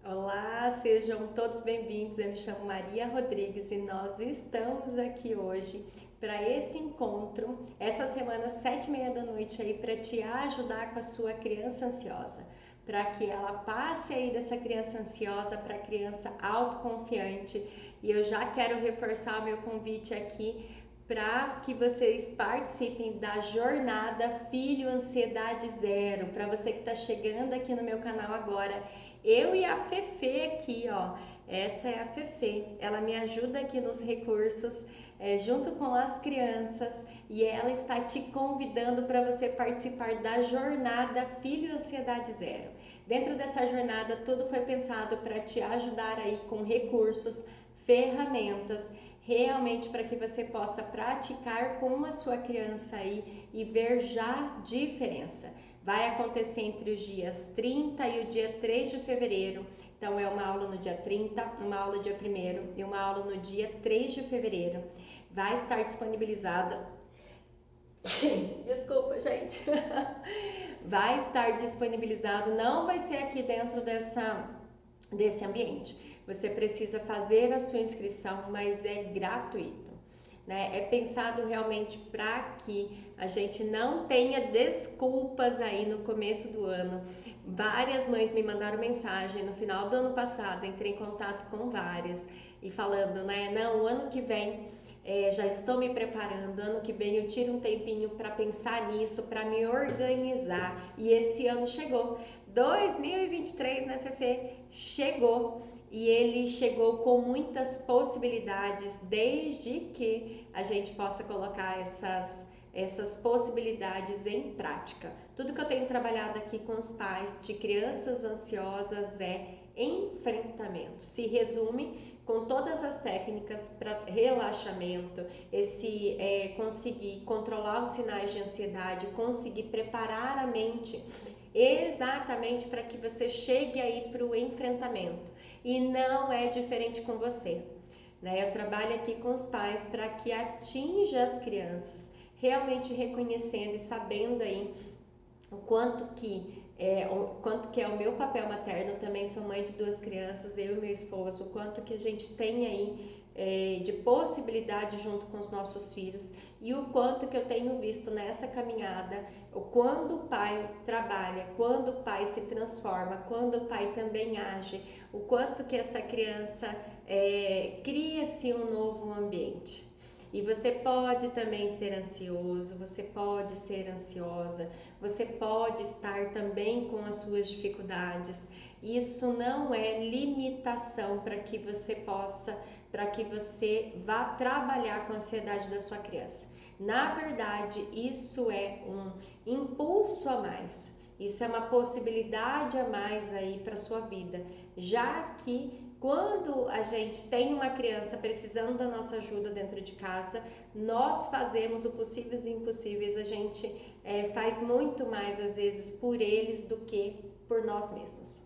Olá, sejam todos bem-vindos. Eu me chamo Maria Rodrigues e nós estamos aqui hoje para esse encontro, essa semana, 7h30 da noite aí, para te ajudar com a sua criança ansiosa, para que ela passe aí dessa criança ansiosa para a criança autoconfiante. E eu já quero reforçar o meu convite aqui para que vocês participem da jornada Filho Ansiedade Zero. Para você que está chegando aqui no meu canal agora, eu e a Fefe aqui, ó. Essa é a Fefe. Ela me ajuda aqui nos recursos, junto com as crianças, e ela está te convidando para você participar da jornada Filho Ansiedade Zero. Dentro dessa jornada, tudo foi pensado para te ajudar aí com recursos, ferramentas, realmente para que você possa praticar com a sua criança aí e ver já diferença. Vai acontecer entre os dias 30 e o dia 3 de fevereiro. Então, é uma aula no dia 30, uma aula no dia 1º e uma aula no dia 3 de fevereiro. Vai estar disponibilizada. Desculpa, gente. Vai estar disponibilizado, não vai ser aqui dentro desse ambiente. Você precisa fazer a sua inscrição, mas é gratuito, né? É pensado realmente para que a gente não tenha desculpas aí no começo do ano. Várias mães me mandaram mensagem no final do ano passado, entrei em contato com várias e falando, né? Não, o ano que vem já estou me preparando, ano que vem eu tiro um tempinho para pensar nisso, para me organizar. E esse ano chegou, 2023, né, Fefe? Chegou. E ele chegou com muitas possibilidades, desde que a gente possa colocar essas possibilidades em prática. Tudo que eu tenho trabalhado aqui com os pais de crianças ansiosas é enfrentamento. Se resume com todas as técnicas para relaxamento, conseguir controlar os sinais de ansiedade, conseguir preparar a mente exatamente para que você chegue aí para o enfrentamento. E não é diferente com você, né? Eu trabalho aqui com os pais para que atinja as crianças, realmente reconhecendo e sabendo aí o quanto que é o meu papel materno. Eu também sou mãe de 2 crianças, eu e meu esposo, o quanto que a gente tem aí de possibilidade junto com os nossos filhos, e o quanto que eu tenho visto nessa caminhada, quando o pai trabalha, quando o pai se transforma, quando o pai também age, o quanto que essa criança cria-se um novo ambiente. E você pode também ser ansioso, você pode ser ansiosa, você pode estar também com as suas dificuldades. Isso não é limitação para que você vá trabalhar com a ansiedade da sua criança. Na verdade, isso é um impulso a mais. Isso é uma possibilidade a mais aí para sua vida, já que quando a gente tem uma criança precisando da nossa ajuda dentro de casa, nós fazemos o possíveis e impossíveis, a gente faz muito mais às vezes por eles do que por nós mesmos,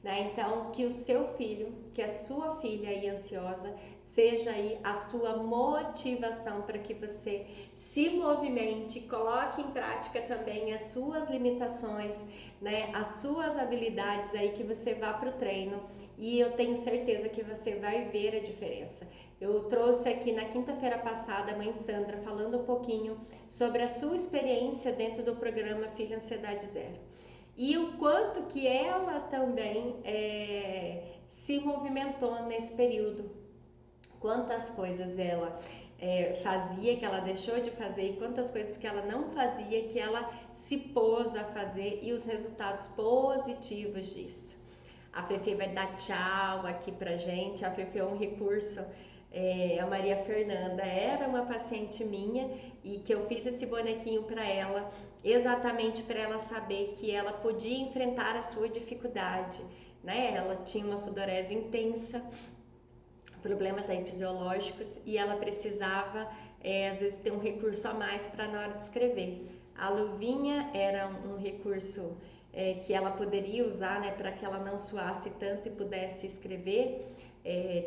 né? Então, que o seu filho, que a sua filha aí ansiosa, seja aí a sua motivação para que você se movimente, coloque em prática também as suas limitações, né? As suas habilidades aí, que você vá para o treino, e eu tenho certeza que você vai ver a diferença. Eu trouxe aqui na quinta-feira passada a mãe Sandra falando um pouquinho sobre a sua experiência dentro do programa Filho Ansiedade Zero. E o quanto que ela também se movimentou nesse período. Quantas coisas ela fazia, que ela deixou de fazer, e quantas coisas que ela não fazia, que ela se pôs a fazer, e os resultados positivos disso. A Fefe vai dar tchau aqui pra gente. A Fefe é um recurso. A Maria Fernanda era uma paciente minha, e que eu fiz esse bonequinho para ela, exatamente para ela saber que ela podia enfrentar a sua dificuldade, né? Ela tinha uma sudorese intensa, problemas aí fisiológicos, e ela precisava às vezes ter um recurso a mais para na hora de escrever. A luvinha era um recurso que ela poderia usar, né, para que ela não suasse tanto e pudesse escrever.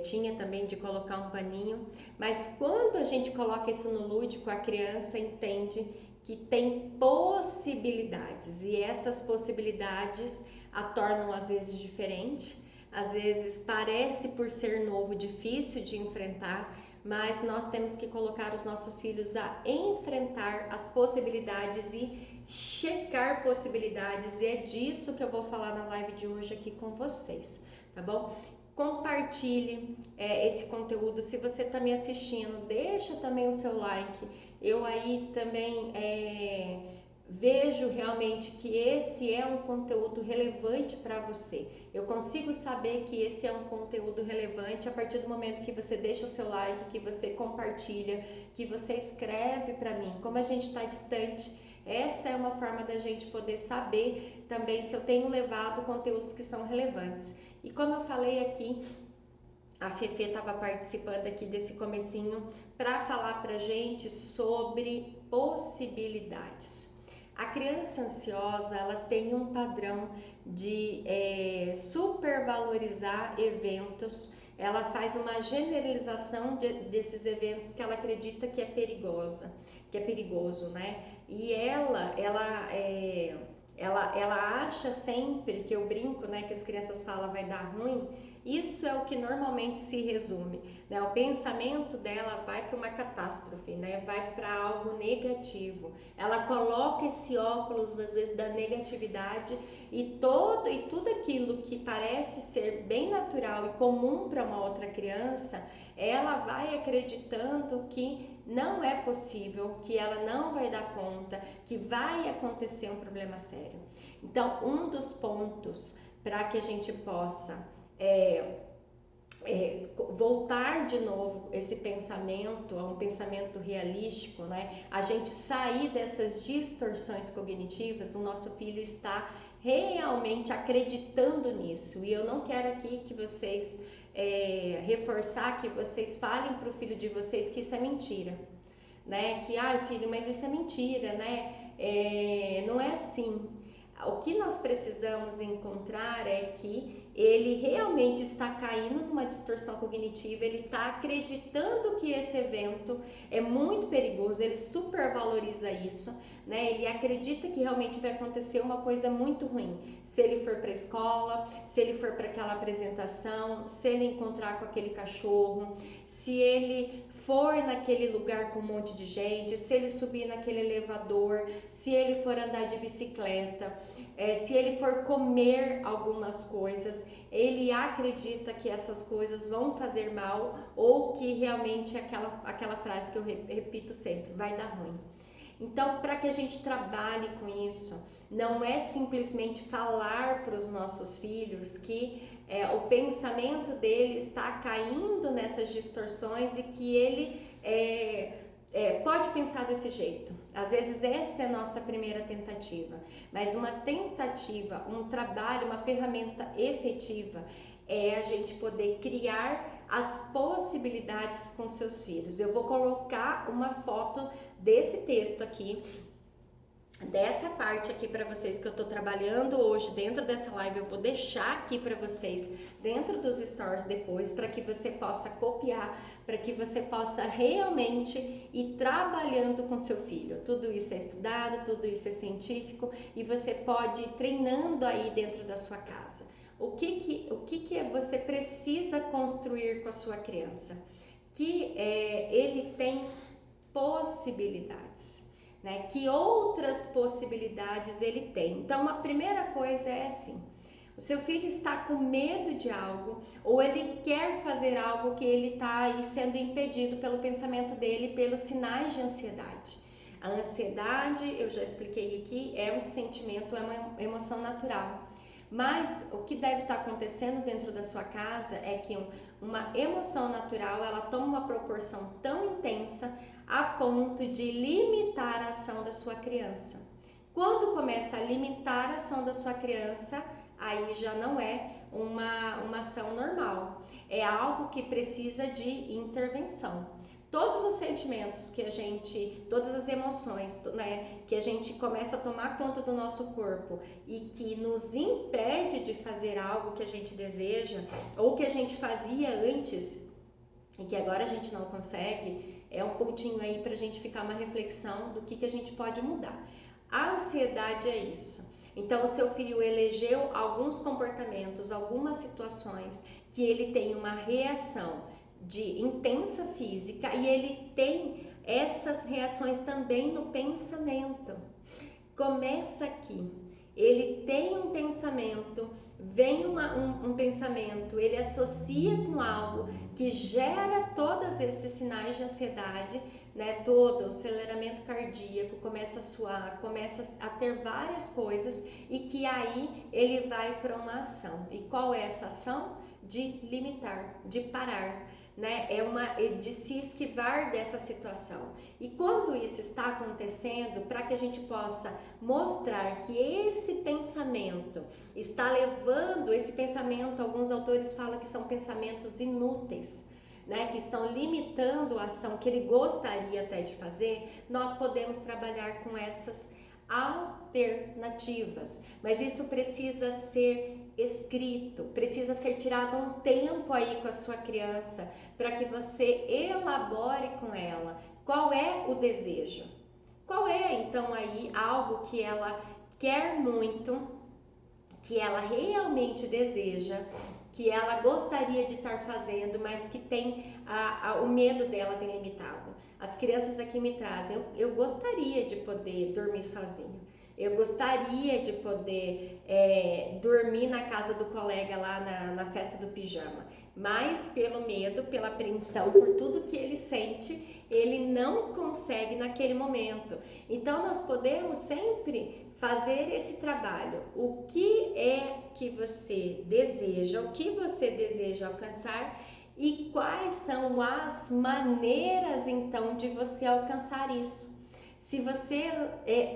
Tinha também de colocar um paninho, mas quando a gente coloca isso no lúdico, a criança entende que tem possibilidades, e essas possibilidades a tornam às vezes diferente. às vezes parece por ser novo difícil de enfrentar, mas nós temos que colocar os nossos filhos a enfrentar as possibilidades e checar possibilidades, e é disso que eu vou falar na live de hoje aqui com vocês, tá bom? Compartilhe esse conteúdo. Se você está me assistindo, deixa também o seu like. Eu aí também vejo realmente que esse é um conteúdo relevante para você. Eu consigo saber que esse é um conteúdo relevante a partir do momento que você deixa o seu like, que você compartilha, que você escreve para mim. Como a gente está distante, essa é uma forma da gente poder saber também se eu tenho levado conteúdos que são relevantes. E como eu falei aqui, a Fefe estava participando aqui desse comecinho para falar pra gente sobre possibilidades. A criança ansiosa, ela tem um padrão de supervalorizar eventos. Ela faz uma generalização desses eventos que ela acredita que é perigoso, né? E ela acha sempre, que eu brinco, né, que as crianças falam vai dar ruim. Isso é o que normalmente se resume, né? O pensamento dela vai para uma catástrofe, né? Vai para algo negativo. Ela coloca esse óculos às vezes da negatividade e tudo aquilo que parece ser bem natural e comum para uma outra criança, ela vai acreditando que não é possível, que ela não vai dar conta, que vai acontecer um problema sério. Então, um dos pontos para que a gente possa voltar de novo esse pensamento a um pensamento realístico, né? A gente sair dessas distorções cognitivas, o nosso filho está realmente acreditando nisso. E eu não quero aqui que vocês reforçar, que vocês falem para o filho de vocês que isso é mentira, né? Que, filho, mas isso é mentira, né? Não é assim. O que nós precisamos encontrar é que ele realmente está caindo numa distorção cognitiva, ele está acreditando que esse evento é muito perigoso, ele supervaloriza isso, né? Ele acredita que realmente vai acontecer uma coisa muito ruim. Se ele for para a escola, se ele for para aquela apresentação, se ele encontrar com aquele cachorro, se ele for naquele lugar com um monte de gente, se ele subir naquele elevador, se ele for andar de bicicleta, se ele for comer algumas coisas, ele acredita que essas coisas vão fazer mal ou que realmente aquela frase que eu repito sempre, vai dar ruim. Então, para que a gente trabalhe com isso, não é simplesmente falar para os nossos filhos que o pensamento dele está caindo nessas distorções e que ele pode pensar desse jeito. Às vezes essa é a nossa primeira tentativa, mas uma tentativa, um trabalho, uma ferramenta efetiva é a gente poder criar as possibilidades com seus filhos. Eu vou colocar uma foto desse texto aqui, dessa parte aqui para vocês que eu tô trabalhando hoje dentro dessa live. Eu vou deixar aqui para vocês dentro dos stories depois, para que você possa copiar, para que você possa realmente ir trabalhando com seu filho. Tudo isso é estudado, tudo isso é científico e você pode ir treinando aí dentro da sua casa. O que você precisa construir com a sua criança? Que ele tem possibilidades, né? Que outras possibilidades ele tem. Então, a primeira coisa é assim: o seu filho está com medo de algo ou ele quer fazer algo que ele está aí sendo impedido pelo pensamento dele, pelos sinais de ansiedade. A ansiedade, eu já expliquei aqui, é um sentimento, é uma emoção natural. Mas o que deve estar acontecendo dentro da sua casa é que uma emoção natural, ela toma uma proporção tão intensa a ponto de limitar a ação da sua criança. Quando começa a limitar a ação da sua criança, aí já não é uma ação normal, é algo que precisa de intervenção. Todos os sentimentos que a gente, todas as emoções, né, que a gente começa a tomar conta do nosso corpo e que nos impede de fazer algo que a gente deseja ou que a gente fazia antes e que agora a gente não consegue, é um pontinho aí pra gente ficar uma reflexão do que a gente pode mudar. A ansiedade é isso. Então, o seu filho elegeu alguns comportamentos, algumas situações que ele tem uma reação de intensa física e ele tem essas reações também no pensamento. Começa aqui. Ele tem um pensamento, vem um pensamento, ele associa com algo que gera todos esses sinais de ansiedade, né? Todo o aceleramento cardíaco começa a suar, começa a ter várias coisas e que aí ele vai para uma ação. E qual é essa ação? De limitar, de parar, né? De se esquivar dessa situação. E quando isso está acontecendo, para que a gente possa mostrar que esse pensamento está levando, esse pensamento, alguns autores falam que são pensamentos inúteis, né, que estão limitando a ação que ele gostaria até de fazer, nós podemos trabalhar com essas alternativas, mas isso precisa ser escrito, precisa ser tirado um tempo aí com a sua criança para que você elabore com ela qual é o desejo, qual é então aí algo que ela quer muito, que ela realmente deseja, que ela gostaria de estar fazendo, mas que tem o medo dela tem limitado. As crianças aqui me trazem, eu gostaria de poder dormir sozinho, eu gostaria de poder dormir na casa do colega lá na festa do pijama, mas pelo medo, pela apreensão, por tudo que ele sente, ele não consegue naquele momento. Então nós podemos sempre fazer esse trabalho. O que é que você deseja, o que você deseja alcançar e quais são as maneiras então de você alcançar isso. Se você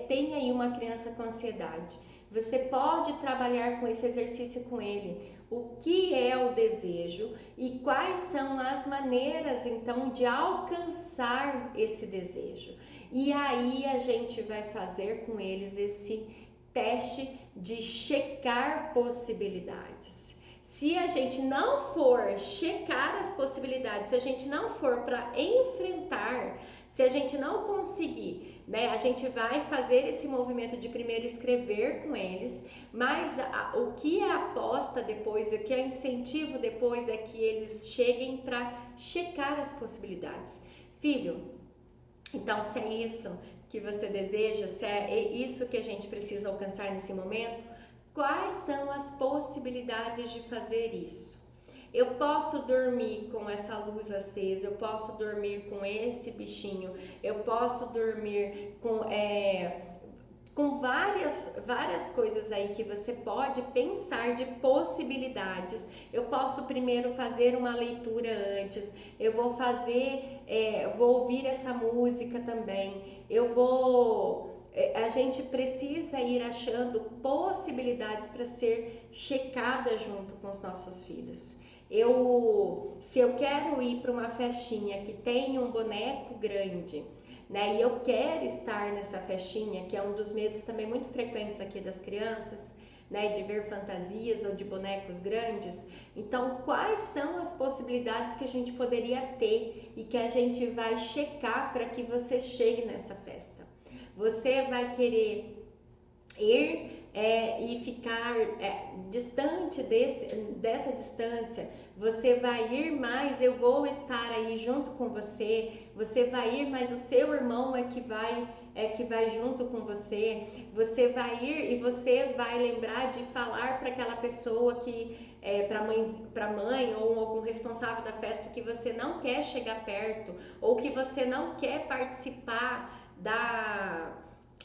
tem aí uma criança com ansiedade, você pode trabalhar com esse exercício com ele. O que é o desejo e quais são as maneiras então de alcançar esse desejo. E aí a gente vai fazer com eles esse teste de checar possibilidades. Se a gente não for checar as possibilidades, se a gente não for para enfrentar, se a gente não conseguir, né, a gente vai fazer esse movimento de primeiro escrever com eles, mas o que é aposta depois, o que é incentivo depois é que eles cheguem para checar as possibilidades. Filho, então se é isso que você deseja, se é isso que a gente precisa alcançar nesse momento, quais são as possibilidades de fazer isso? Eu posso dormir com essa luz acesa, eu posso dormir com esse bichinho, eu posso dormir com várias coisas aí que você pode pensar de possibilidades. Eu posso primeiro fazer uma leitura antes, eu vou vou ouvir essa música também, a gente precisa ir achando possibilidades para ser checada junto com os nossos filhos. Se eu quero ir para uma festinha que tem um boneco grande, né, e eu quero estar nessa festinha, que é um dos medos também muito frequentes aqui das crianças, né, de ver fantasias ou de bonecos grandes. Então, quais são as possibilidades que a gente poderia ter e que a gente vai checar para que você chegue nessa festa? Você vai querer ir e ficar distante dessa distância, você vai ir, mas eu vou estar aí junto com você, você vai ir, mas o seu irmão é que vai junto com você, você vai ir e você vai lembrar de falar para aquela pessoa que para mãe ou algum responsável da festa que você não quer chegar perto ou que você não quer participar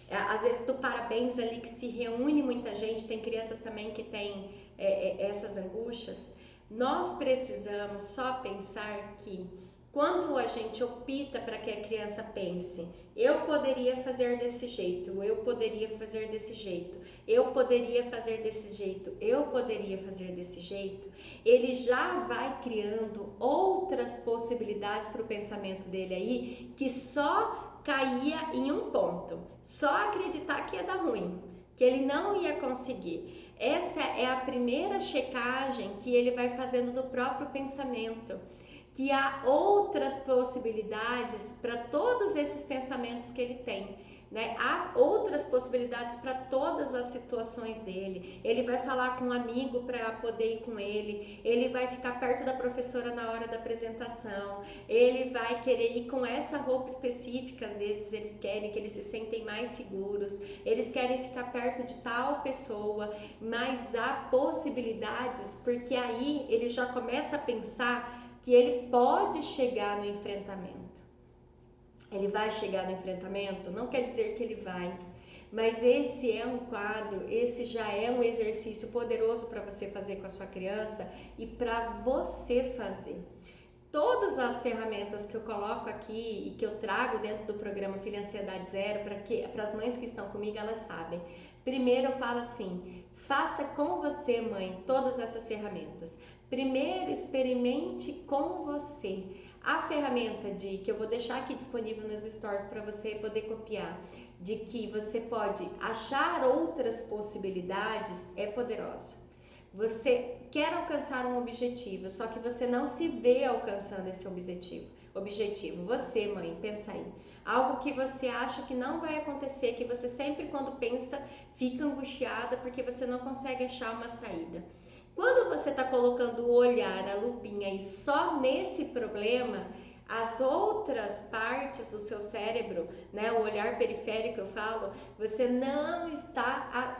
às vezes do parabéns ali que se reúne muita gente, tem crianças também que têm essas angústias. Nós precisamos só pensar que quando a gente opta para que a criança pense, eu poderia fazer desse jeito, eu poderia fazer desse jeito, eu poderia fazer desse jeito, eu poderia fazer desse jeito, ele já vai criando outras possibilidades para o pensamento dele aí, que só caía em um ponto, só acreditar que ia dar ruim, que ele não ia conseguir. Essa é a primeira checagem que ele vai fazendo do próprio pensamento, que há outras possibilidades para todos esses pensamentos que ele tem, né? Há outras possibilidades para todas as situações dele. Ele vai falar com um amigo para poder ir com ele vai ficar perto da professora na hora da apresentação, ele vai querer ir com essa roupa específica, às vezes eles querem, que eles se sentem mais seguros, eles querem ficar perto de tal pessoa, mas há possibilidades, porque aí ele já começa a pensar que ele pode chegar no enfrentamento. Ele vai chegar no enfrentamento? Não quer dizer que ele vai, mas esse é um quadro, esse já é um exercício poderoso para você fazer com a sua criança e para você fazer. Todas as ferramentas que eu coloco aqui e que eu trago dentro do programa Filha Ansiedade Zero, para as mães que estão comigo, elas sabem. Primeiro eu falo assim, faça com você, mãe, todas essas ferramentas. Primeiro experimente com você. A ferramenta que eu vou deixar aqui disponível nos stories para você poder copiar, de que você pode achar outras possibilidades, é poderosa. Você quer alcançar um objetivo, só que você não se vê alcançando esse objetivo. Você, mãe, pensa aí. Algo que você acha que não vai acontecer, que você sempre quando pensa fica angustiada porque você não consegue achar uma saída. Quando você está colocando o olhar, a lupinha aí só nesse problema, as outras partes do seu cérebro, né, o olhar periférico eu falo, você não está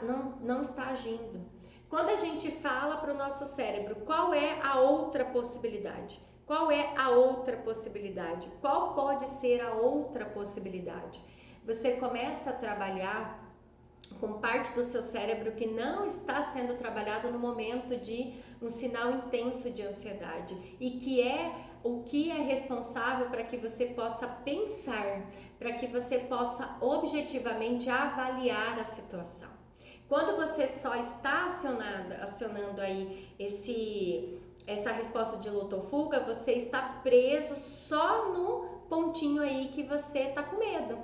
agindo. Quando a gente fala para o nosso cérebro, qual é a outra possibilidade? Qual é a outra possibilidade? Qual pode ser a outra possibilidade? Você começa a trabalhar com parte do seu cérebro que não está sendo trabalhado no momento de um sinal intenso de ansiedade e que é o que é responsável para que você possa pensar, para que você possa objetivamente avaliar a situação. Quando você só está acionando aí essa resposta de luta ou fuga, você está preso só no pontinho aí que você está com medo.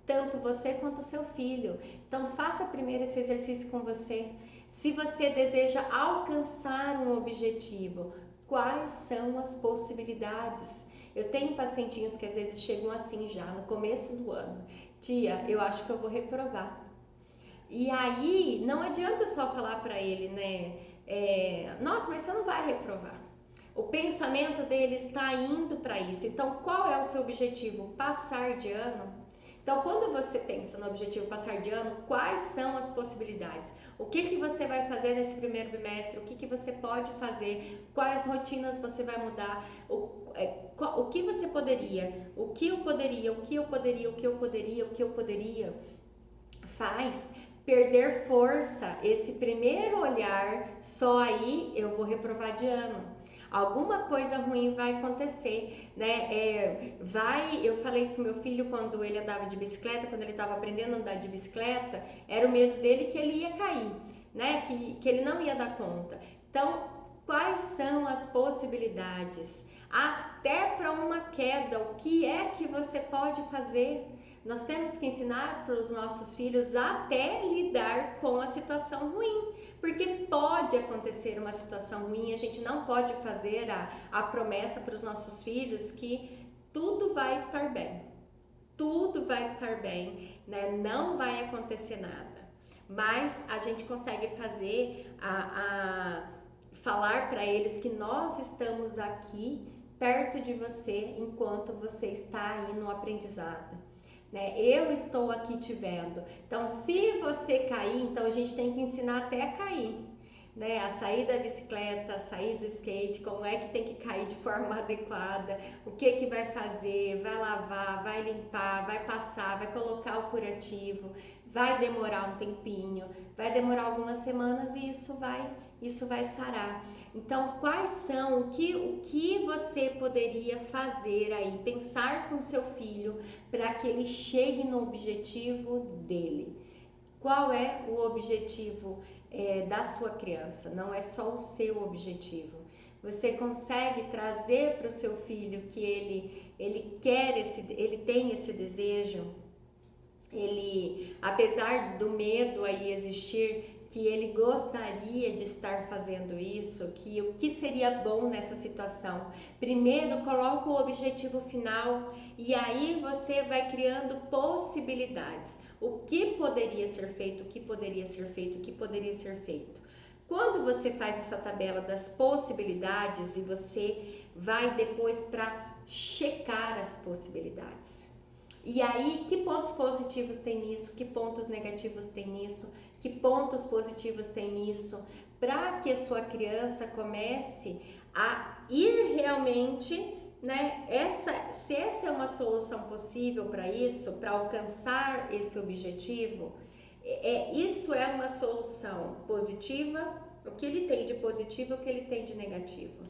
Tanto você quanto o seu filho. Então faça primeiro esse exercício com você. Se você deseja alcançar um objetivo, quais são as possibilidades? Eu tenho pacientinhos que às vezes chegam assim já no começo do ano. Tia, eu acho que eu vou reprovar. E aí não adianta só falar para ele, né? Nossa, mas você não vai reprovar. O pensamento dele está indo para isso. Então qual é o seu objetivo? Passar de ano? Então, quando você pensa no objetivo passar de ano, quais são as possibilidades? O que você vai fazer nesse primeiro bimestre? O que você pode fazer? Quais rotinas você vai mudar? O que você poderia? O que eu poderia? O que eu poderia? O que eu poderia? O que eu poderia? Faz perder força esse primeiro olhar, só aí eu vou reprovar de ano. Alguma coisa ruim vai acontecer, né? Eu falei que o meu filho, quando ele andava de bicicleta, quando ele estava aprendendo a andar de bicicleta, era o medo dele que ele ia cair, né? Que ele não ia dar conta. Então, quais são as possibilidades? Até para uma queda, o que é que você pode fazer? Nós temos que ensinar para os nossos filhos até lidar com a situação ruim, porque pode acontecer uma situação ruim, a gente não pode fazer a promessa para os nossos filhos que tudo vai estar bem, né? Não vai acontecer nada, mas a gente consegue fazer falar para eles que nós estamos aqui perto de você enquanto você está aí no aprendizado. Né? Eu estou aqui te vendo. Então, se você cair, então a gente tem que ensinar até a cair, né? A sair da bicicleta, a sair do skate, como é que tem que cair de forma adequada, o que vai fazer, vai lavar, vai limpar, vai passar, vai colocar o curativo, vai demorar um tempinho, vai demorar algumas semanas e isso vai sarar. Então, quais são, o que você poderia fazer aí, pensar com seu filho para que ele chegue no objetivo dele? Qual é o objetivo da sua criança? Não é só o seu objetivo. Você consegue trazer para o seu filho que ele tem esse desejo? Ele, apesar do medo aí existir, que ele gostaria de estar fazendo isso, que o que seria bom nessa situação. Primeiro, coloca o objetivo final e aí você vai criando possibilidades. O que poderia ser feito, o que poderia ser feito, o que poderia ser feito. Quando você faz essa tabela das possibilidades e você vai depois para checar as possibilidades. E aí, que pontos positivos tem nisso? Que pontos negativos tem nisso? Que pontos positivos tem nisso? Para que a sua criança comece a ir realmente, né? Se essa é uma solução possível para isso, para alcançar esse objetivo, isso é uma solução positiva, o que ele tem de positivo, o que ele tem de negativo.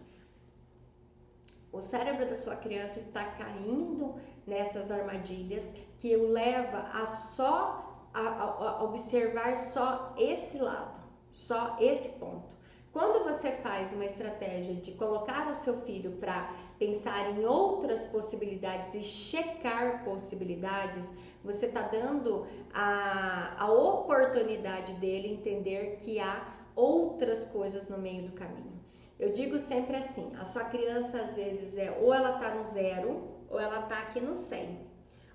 O cérebro da sua criança está caindo nessas armadilhas que o leva a observar só esse lado, só esse ponto. Quando você faz uma estratégia de colocar o seu filho para pensar em outras possibilidades e checar possibilidades, você está dando a oportunidade dele entender que há outras coisas no meio do caminho. Eu digo sempre assim, a sua criança às vezes ou ela tá no 0, ou ela tá aqui no 100.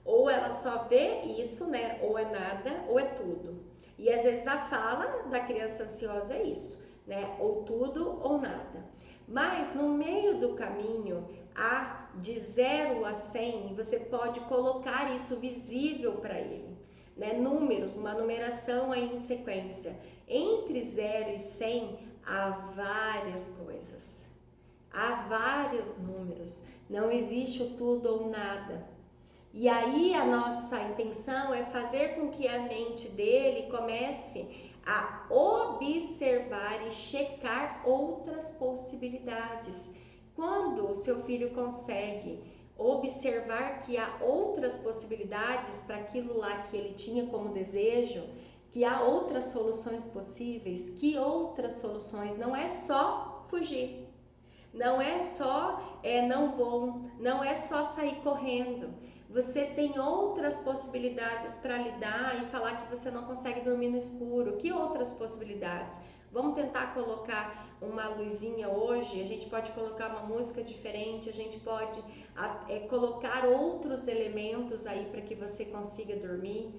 Ou ela só vê isso, né? Ou é nada, ou é tudo. E às vezes a fala da criança ansiosa é isso, né? Ou tudo ou nada. Mas no meio do caminho, de 0 a 100, você pode colocar isso visível para ele, né? Números, uma numeração aí em sequência. Entre 0 e 100, há várias coisas, há vários números, não existe o tudo ou nada. E aí a nossa intenção é fazer com que a mente dele comece a observar e checar outras possibilidades. Quando o seu filho consegue observar que há outras possibilidades para aquilo lá que ele tinha como desejo, que há outras soluções possíveis, que outras soluções, não é só fugir, não é só não vou, não é só sair correndo. Você tem outras possibilidades para lidar e falar que você não consegue dormir no escuro. Que outras possibilidades? Vamos tentar colocar uma luzinha hoje, a gente pode colocar uma música diferente, a gente pode colocar outros elementos aí para que você consiga dormir.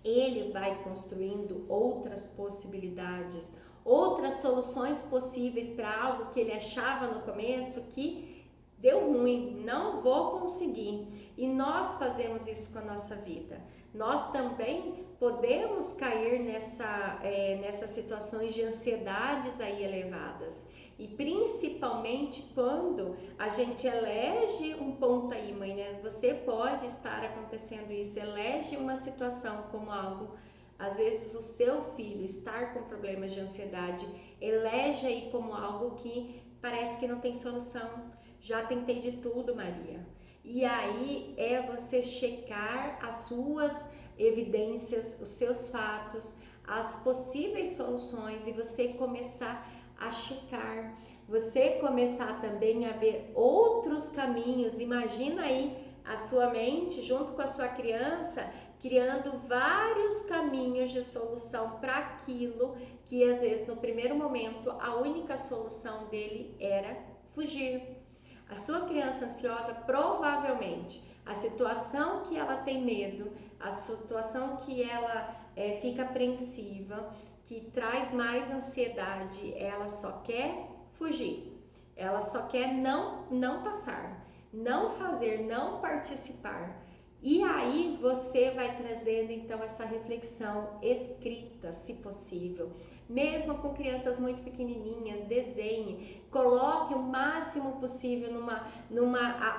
Ele vai construindo outras possibilidades, outras soluções possíveis para algo que ele achava no começo que deu ruim, não vou conseguir. E nós fazemos isso com a nossa vida. Nós também podemos cair nessas situações de ansiedades aí elevadas. E principalmente quando a gente elege um ponto aí, mãe, né? Você pode estar acontecendo isso, elege uma situação como algo, às vezes o seu filho estar com problemas de ansiedade, elege aí como algo que parece que não tem solução. Já tentei de tudo, Maria. E aí é você checar as suas evidências, os seus fatos, as possíveis soluções e você começar a checar, você começar também a ver outros caminhos. Imagina aí a sua mente junto com a sua criança criando vários caminhos de solução para aquilo que às vezes no primeiro momento a única solução dele era fugir. A sua criança ansiosa provavelmente a situação que ela tem medo, a situação que ela fica apreensiva, que traz mais ansiedade, ela só quer fugir, ela só quer não passar, não fazer, não participar. E aí você vai trazendo então essa reflexão escrita, se possível. Mesmo com crianças muito pequenininhas, desenhe, coloque o máximo possível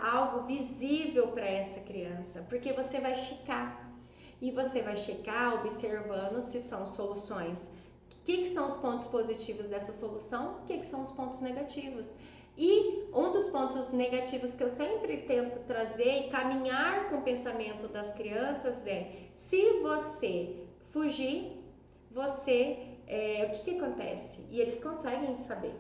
algo visível para essa criança, porque você vai checar. E você vai checar observando se são soluções. O que são os pontos positivos dessa solução? O que são os pontos negativos? E um dos pontos negativos que eu sempre tento trazer e caminhar com o pensamento das crianças se você fugir, o que acontece? E eles conseguem saber.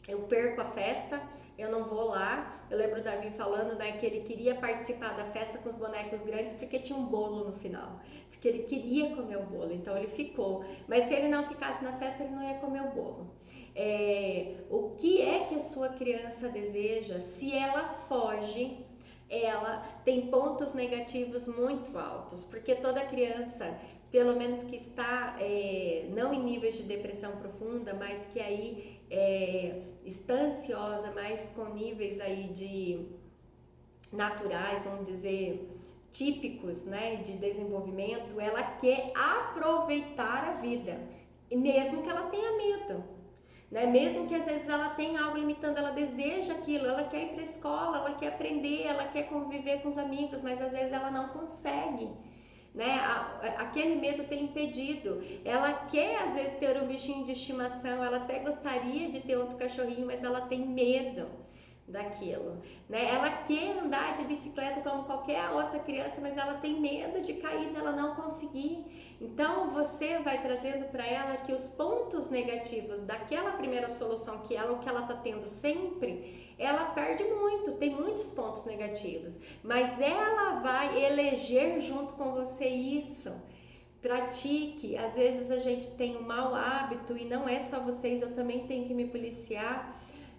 Eu perco a festa, eu não vou lá. Eu lembro o Davi falando, né, que ele queria participar da festa com os bonecos grandes porque tinha um bolo no final. porque ele queria comer o bolo, então ele ficou. Mas se ele não ficasse na festa, ele não ia comer o bolo. O que é que a sua criança deseja? Se ela foge, ela tem pontos negativos muito altos, porque toda criança, pelo menos que está não em níveis de depressão profunda, mas que aí está ansiosa, mas com níveis aí de naturais, vamos dizer, típicos, né, de desenvolvimento, ela quer aproveitar a vida, e mesmo que ela tenha medo, né? Mesmo que às vezes ela tenha algo limitando, ela deseja aquilo, ela quer ir para a escola, ela quer aprender, ela quer conviver com os amigos, mas às vezes ela não consegue, né? Aquele medo tem impedido. Ela quer às vezes ter um bichinho de estimação, ela até gostaria de ter outro cachorrinho, mas ela tem medo daquilo, né? Ela quer andar de bicicleta como qualquer outra criança, mas ela tem medo de cair, dela não conseguir. Então você vai trazendo para ela que os pontos negativos daquela primeira solução que ela tá tendo sempre, ela perde muito, tem muitos pontos negativos, mas ela vai eleger junto com você isso. Pratique. Às vezes a gente tem um mau hábito e não é só vocês, eu também tenho que me policiar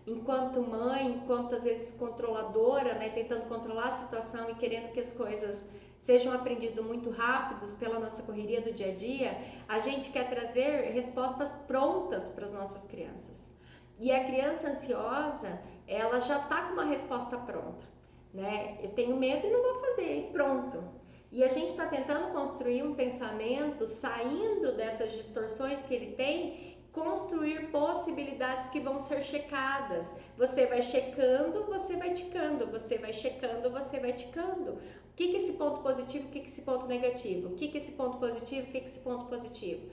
enquanto mãe, enquanto às vezes controladora, né, tentando controlar a situação e querendo que as coisas sejam aprendidas muito rápidos pela nossa correria do dia a dia, a gente quer trazer respostas prontas para as nossas crianças. E a criança ansiosa, ela já está com uma resposta pronta, né? Eu tenho medo e não vou fazer, e pronto. E a gente está tentando construir um pensamento, saindo dessas distorções que ele tem, construir possibilidades que vão ser checadas. Você vai checando, você vai ticando, você vai checando, você vai ticando. O que é esse ponto positivo, o que é esse ponto negativo? O que é esse ponto positivo, o que é esse ponto positivo?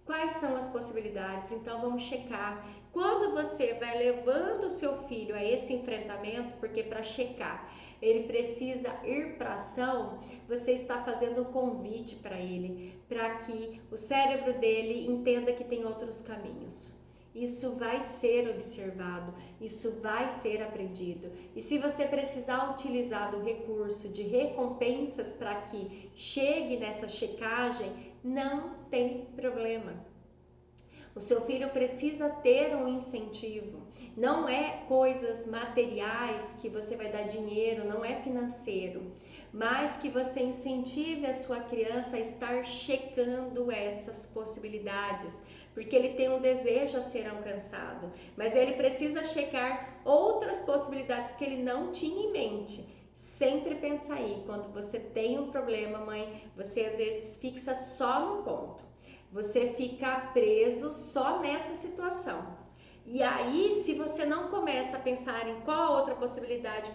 Quais são as possibilidades? Então vamos checar. Quando você vai levando o seu filho a esse enfrentamento, porque para checar ele precisa ir para ação, você está fazendo um convite para ele, para que o cérebro dele entenda que tem outros caminhos. Isso vai ser observado, isso vai ser aprendido. E se você precisar utilizar do recurso de recompensas para que chegue nessa checagem, não tem problema. O seu filho precisa ter um incentivo. Não é coisas materiais que você vai dar dinheiro, não é financeiro, mas que você incentive a sua criança a estar checando essas possibilidades, porque ele tem um desejo a ser alcançado, mas ele precisa checar outras possibilidades que ele não tinha em mente. Sempre pensa aí, quando você tem um problema, mãe, você às vezes fixa só no ponto. Você fica preso só nessa situação. E aí, se você não começa a pensar em qual outra possibilidade,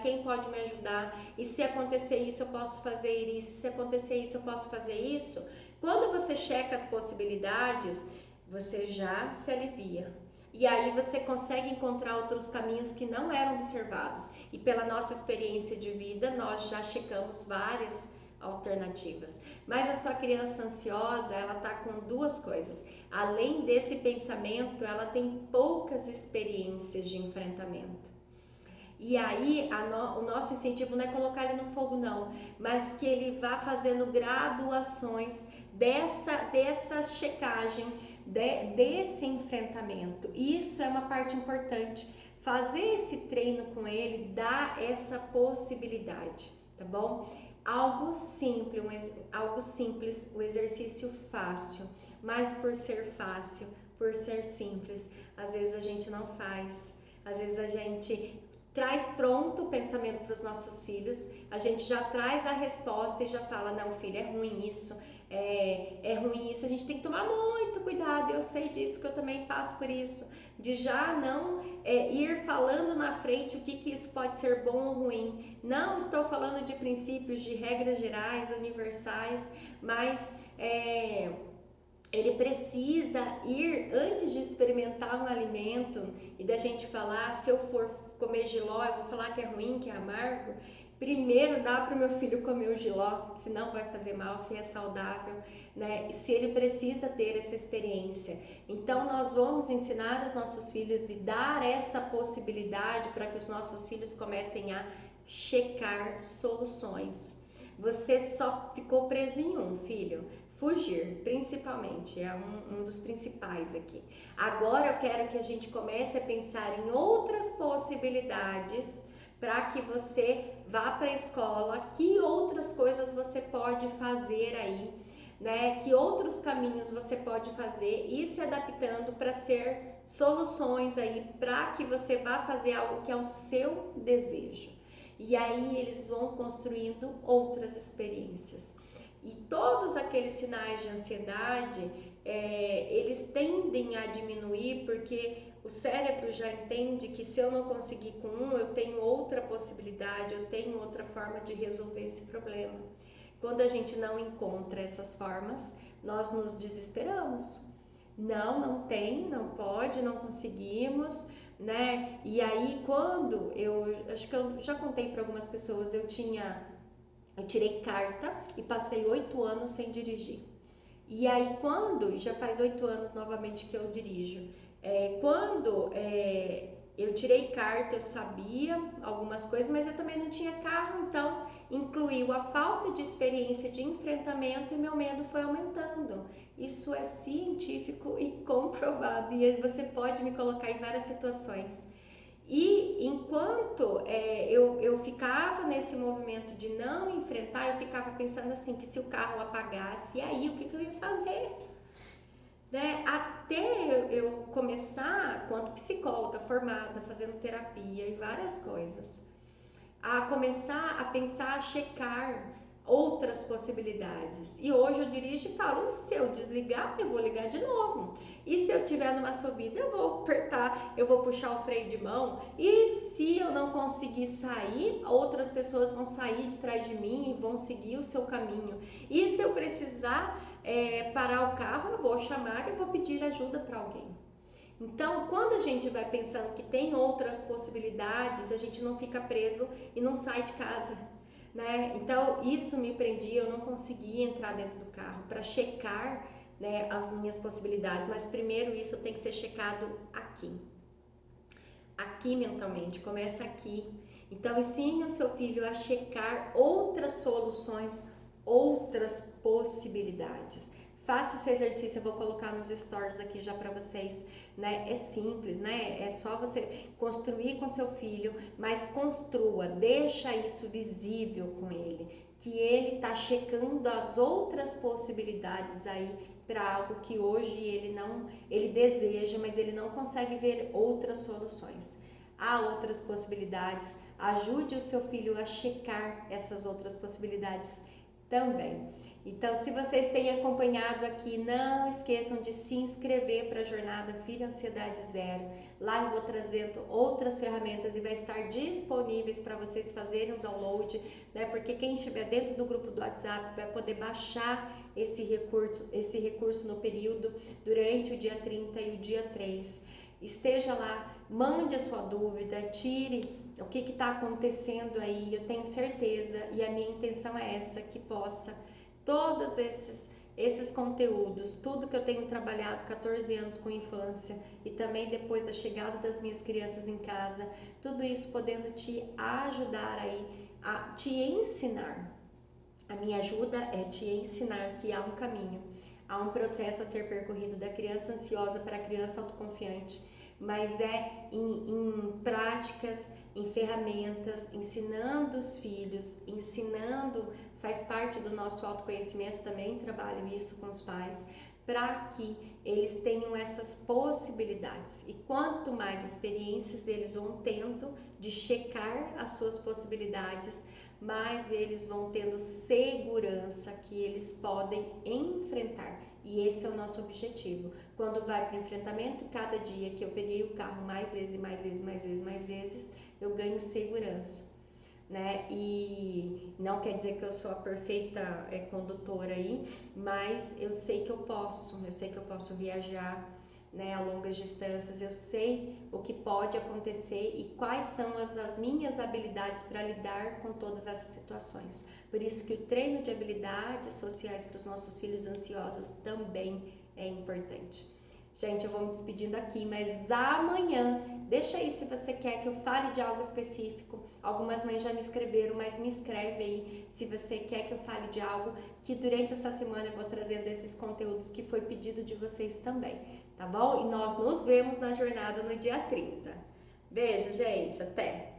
quem pode me ajudar, e se acontecer isso eu posso fazer isso, se acontecer isso eu posso fazer isso, quando você checa as possibilidades, você já se alivia. E aí você consegue encontrar outros caminhos que não eram observados. E pela nossa experiência de vida, nós já checamos várias alternativas. Mas a sua criança ansiosa, ela tá com duas coisas. Além desse pensamento, ela tem poucas experiências de enfrentamento. E aí, o nosso incentivo não é colocar ele no fogo, não, mas que ele vá fazendo graduações dessa checagem, desse enfrentamento. Isso é uma parte importante. Fazer esse treino com ele dá essa possibilidade, tá bom? Algo simples, o exercício fácil, mas por ser fácil, por ser simples, às vezes a gente não faz, às vezes a gente traz pronto o pensamento para os nossos filhos, a gente já traz a resposta e já fala, não filho, é ruim isso, é ruim isso, a gente tem que tomar muito cuidado, eu sei disso, que eu também passo por isso, de já não ir falando na frente o que isso pode ser bom ou ruim. Não estou falando de princípios, de regras gerais, universais, mas ele precisa ir, antes de experimentar um alimento e da gente falar, se eu for comer jiló, eu vou falar que é ruim, que é amargo. Primeiro dá para o meu filho comer o jiló, se não vai fazer mal, se é saudável, né? Se ele precisa ter essa experiência. Então nós vamos ensinar os nossos filhos e dar essa possibilidade para que os nossos filhos comecem a checar soluções. Você só ficou preso em um, filho. Fugir, principalmente, é um dos principais aqui. Agora eu quero que a gente comece a pensar em outras possibilidades para que você vá para a escola, que outras coisas você pode fazer aí, né? Que outros caminhos você pode fazer e se adaptando para ser soluções aí para que você vá fazer algo que é o seu desejo. E aí eles vão construindo outras experiências. E todos aqueles sinais de ansiedade, eles tendem a diminuir porque o cérebro já entende que se eu não conseguir com um, eu tenho outra possibilidade, eu tenho outra forma de resolver esse problema. Quando a gente não encontra essas formas, nós nos desesperamos. Não tem, não pode, não conseguimos, né? E aí quando acho que eu já contei para algumas pessoas, eu tirei carta e passei 8 anos sem dirigir. E aí já faz 8 anos novamente que eu dirijo, quando eu tirei carta, eu sabia algumas coisas, mas eu também não tinha carro, então incluiu a falta de experiência de enfrentamento e meu medo foi aumentando. Isso é científico e comprovado, e você pode me colocar em várias situações. E enquanto eu ficava nesse movimento de não enfrentar, eu ficava pensando assim, que se o carro apagasse, e aí o que eu ia fazer? Né? Até eu começar, quanto psicóloga formada, fazendo terapia e várias coisas, a começar a pensar, a checar outras possibilidades. E hoje eu dirijo e falo, e se eu desligar, eu vou ligar de novo. E se eu tiver numa subida, eu vou apertar, eu vou puxar o freio de mão. E se eu não conseguir sair, outras pessoas vão sair de trás de mim e vão seguir o seu caminho. E se eu precisar parar o carro, eu vou chamar e vou pedir ajuda para alguém. Então, quando a gente vai pensando que tem outras possibilidades, a gente não fica preso e não sai de casa, né? Então, isso me prendia, eu não conseguia entrar dentro do carro para checar, né, as minhas possibilidades, mas primeiro isso tem que ser checado aqui mentalmente, começa aqui. Então, ensine o seu filho a checar outras soluções, outras possibilidades. Faça esse exercício, eu vou colocar nos stories aqui já para vocês, né? É simples, né? É só você construir com seu filho, mas construa, deixa isso visível com ele, que ele tá checando as outras possibilidades aí para algo que hoje ele deseja, mas ele não consegue ver outras soluções. Há outras possibilidades, ajude o seu filho a checar essas outras possibilidades também. Então, se vocês têm acompanhado aqui, não esqueçam de se inscrever para a jornada Filho Ansiedade Zero. Lá eu vou trazendo outras ferramentas e vai estar disponíveis para vocês fazerem o download, né? Porque quem estiver dentro do grupo do WhatsApp vai poder baixar esse recurso no período durante o dia 30 e o dia 3. Esteja lá, mande a sua dúvida, tire o que está acontecendo aí. Eu tenho certeza e a minha intenção é essa, que possa todos esses conteúdos, tudo que eu tenho trabalhado 14 anos com infância e também depois da chegada das minhas crianças em casa, tudo isso podendo te ajudar aí, a te ensinar. A minha ajuda é te ensinar que há um caminho, há um processo a ser percorrido da criança ansiosa para a criança autoconfiante, mas em práticas, em ferramentas, ensinando os filhos, faz parte do nosso autoconhecimento, também trabalho isso com os pais, para que eles tenham essas possibilidades. E quanto mais experiências eles vão tendo de checar as suas possibilidades, mais eles vão tendo segurança que eles podem enfrentar. E esse é o nosso objetivo. Quando vai para o enfrentamento, cada dia que eu peguei o carro mais vezes, eu ganho segurança, né? E não quer dizer que eu sou a perfeita condutora aí, mas eu sei que eu posso viajar, né, a longas distâncias, eu sei o que pode acontecer e quais são as minhas habilidades para lidar com todas essas situações. Por isso que o treino de habilidades sociais para os nossos filhos ansiosos também é importante. Gente, eu vou me despedindo aqui, mas amanhã, deixa aí se você quer que eu fale de algo específico. Algumas mães já me escreveram, mas me escreve aí se você quer que eu fale de algo, que durante essa semana eu vou trazendo esses conteúdos que foi pedido de vocês também, tá bom? E nós nos vemos na jornada no dia 30. Beijo, gente, até!